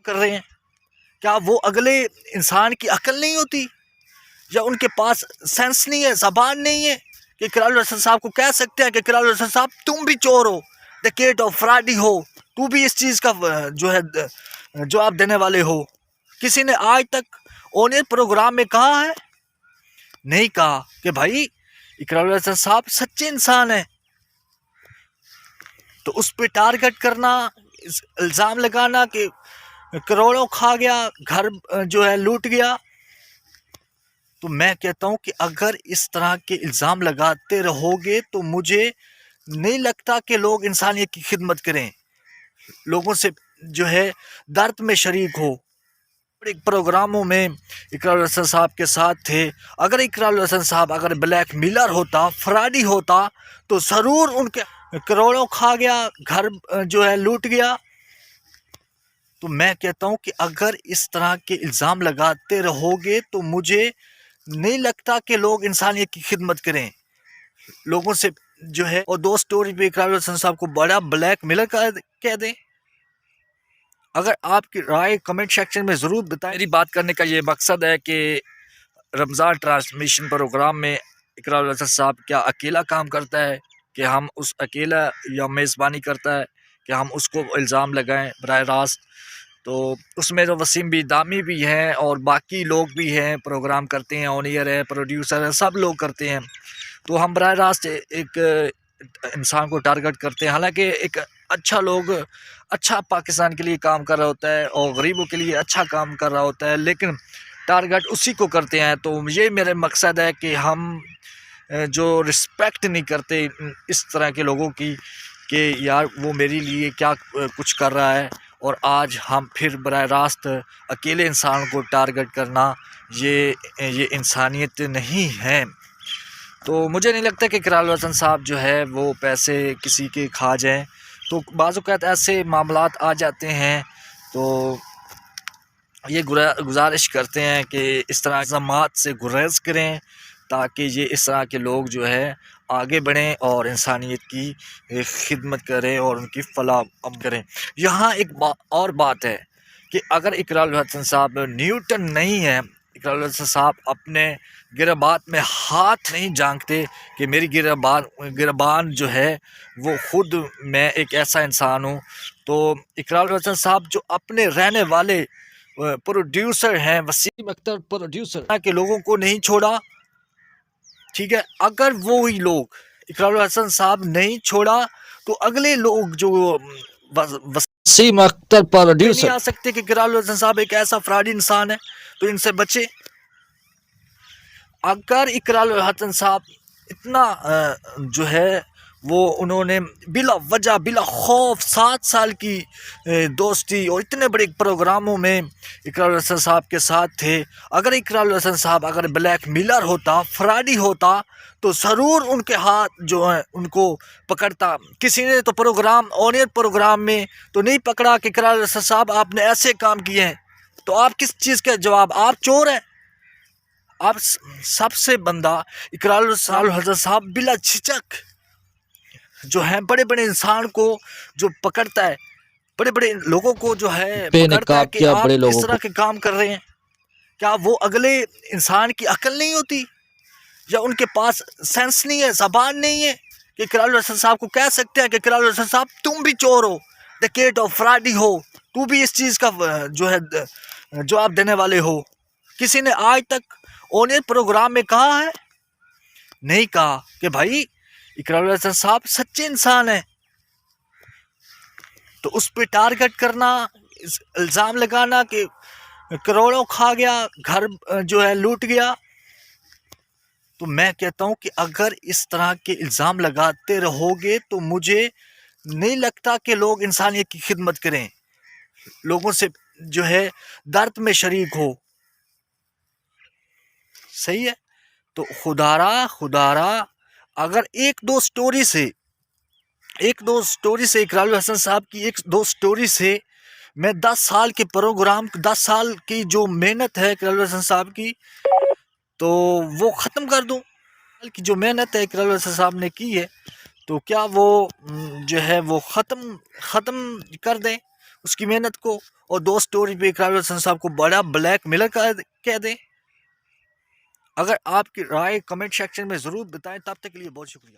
کر رہے ہیں؟ کیا وہ اگلے انسان کی عقل نہیں ہوتی، یا ان کے پاس سینس نہیں ہے، زبان نہیں ہے کہ اقرار الحسن صاحب کو کہہ سکتے ہیں کہ اقرار الحسن صاحب تم بھی چور ہو، ڈکیٹ ہو، فراڈی ہو، تو بھی اس چیز کا جو ہے جواب دینے والے ہو؟ کسی نے آج تک اونیت پروگرام میں کہا ہے؟ نہیں کہا کہ بھائی اقرار الحسن صاحب سچے انسان ہیں، تو اس پہ ٹارگٹ کرنا، الزام لگانا کہ کروڑوں کھا گیا، گھر جو ہے لوٹ گیا، تو میں کہتا ہوں کہ اگر اس طرح کے الزام لگاتے رہو گے تو مجھے نہیں لگتا کہ لوگ انسانیت کی خدمت کریں، لوگوں سے جو ہے درد میں شریک ہو۔ ایک پروگراموں میں اقرار الحسن صاحب کے ساتھ تھے، اگر اقرار الحسن صاحب اگر بلیک میلر ہوتا، فراڈی ہوتا، تو ضرور ان کے کروڑوں کھا گیا، گھر جو ہے لوٹ گیا، تو میں کہتا ہوں کہ اگر اس طرح کے الزام لگاتے رہو گے تو مجھے نہیں لگتا کہ لوگ انسانیت کی خدمت کریں، لوگوں سے جو ہے اور دو سٹوری پہ اقرار الحسن صاحب کو بڑا بلیک میلر کہہ دیں۔ اگر آپ کی رائے کمنٹ سیکشن میں ضرور بتائیں۔ میری بات کرنے کا یہ مقصد ہے کہ رمضان ٹرانسمیشن پروگرام میں اقرار الحسن صاحب کیا اکیلا کام کرتا ہے کہ ہم اس اکیلا، یا میزبانی کرتا ہے کہ ہم اس کو الزام لگائیں براہ راست؟ تو اس میں تو وسیم بھی، دامی بھی ہیں، اور باقی لوگ بھی ہیں، پروگرام کرتے ہیں، آن ایئر ہے، پروڈیوسر ہے، سب لوگ کرتے ہیں، تو ہم براہ راست ایک انسان کو ٹارگٹ کرتے ہیں، حالانکہ ایک اچھا پاکستان کے لیے کام کر رہا ہوتا ہے اور غریبوں کے لیے اچھا کام کر رہا ہوتا ہے، لیکن ٹارگٹ اسی کو کرتے ہیں۔ تو یہ میرا مقصد ہے کہ ہم جو رسپیکٹ نہیں کرتے اس طرح کے لوگوں کی کہ یار وہ میرے لیے کیا کچھ کر رہا ہے، اور آج ہم پھر براہ راست اکیلے انسان کو ٹارگٹ کرنا، یہ انسانیت نہیں ہے۔ تو مجھے نہیں لگتا کہ اقرار الحسن صاحب جو ہے وہ پیسے کسی کے کھا جائیں، تو بعض اوقات ایسے معاملات آ جاتے ہیں، تو یہ گزارش کرتے ہیں کہ اس طرح الزامات سے گریز کریں، تاکہ یہ اس طرح کے لوگ جو ہے آگے بڑھیں اور انسانیت کی خدمت کریں اور ان کی فلاح کریں۔ یہاں ایک اور بات ہے کہ اگر اقرار الحسن صاحب نیوٹن نہیں ہے، اقرار الحسن صاحب اپنے گربات میں ہاتھ نہیں جھانکتے کہ میری گربان جو ہے وہ خود میں ایک ایسا انسان ہوں، تو اقرار الحسن صاحب جو اپنے رہنے والے پروڈیوسر ہیں، وسیم اختر پروڈیوسر کے لوگوں کو نہیں چھوڑا، ٹھیک ہے، اگر وہی لوگ اقرار الحسن صاحب نہیں چھوڑا تو اگلے لوگ جو وسیم اختر پروڈیوسر نہیں آ سکتے کہ اقرار الحسن صاحب ایک ایسا فراڈی انسان ہے، تو ان سے بچے۔ اگر اقرار الحسن صاحب اتنا جو ہے وہ انہوں نے بلا وجہ، بلا خوف 7 سال کی دوستی اور اتنے بڑے پروگراموں میں اقرار الحسن صاحب کے ساتھ تھے، اگر اقرار الحسن صاحب اگر بلیک میلر ہوتا، فراڈی ہوتا، تو ضرور ان کے ہاتھ جو ہیں ان کو پکڑتا۔ کسی نے تو پروگرام، آن ایئر پروگرام میں تو نہیں پکڑا کہ اقرار الحسن صاحب آپ نے ایسے کام کیے ہیں، تو آپ کس چیز کا جواب؟ آپ چور ہیں۔ آپ سب سے بندہ اقرار الحسن صاحب بلا جھجک جو ہے بڑے بڑے انسان کو جو پکڑتا ہے، بڑے بڑے لوگوں کو جو ہے پکڑتا ہے کہ آپ اس طرح کے کام کر رہے ہیں، کیا وہ اگلے انسان کی عقل نہیں ہوتی، یا ان کے پاس سینس نہیں ہے، زبان نہیں ہے کہ اقرار الحسن صاحب کو کہہ سکتے ہیں کہ اقرار الحسن صاحب تم بھی چور ہو، ڈکیٹ ہو، فراڈی ہو، تو بھی اس چیز کا جو ہے جواب دینے والے ہو؟ کسی نے آج تک اونیت پروگرام میں کہا ہے؟ نہیں کہا کہ بھائی اقرار الحسن صاحب سچے انسان ہیں، تو اس پہ ٹارگٹ کرنا، الزام لگانا کہ کروڑوں کھا گیا، گھر جو ہے لوٹ گیا، تو میں کہتا ہوں کہ اگر اس طرح کے الزام لگاتے رہو گے تو مجھے نہیں لگتا کہ لوگ انسانیت کی خدمت کریں، لوگوں سے جو ہے درد میں شریک ہو۔ صحیح ہے؟ تو خدا را اگر ایک دو سٹوری سے اقرار الحسن صاحب کی ایک دو سٹوری سے میں 10 سال کے پروگرام، 10 سال کی جو محنت ہے اقرار الحسن صاحب کی، تو وہ ختم کر دوں کی جو محنت ہے اقرار الحسن صاحب نے کی ہے، تو کیا وہ جو ہے وہ ختم کر دیں؟ اس کی محنت کو اور دو سٹوری پہ اقرار الحسن صاحب کو بڑا بلیک میلر کہہ دیں؟ اگر آپ کی رائے کمنٹ سیکشن میں ضرور بتائیں. تب تک کے لیے بہت شکریہ.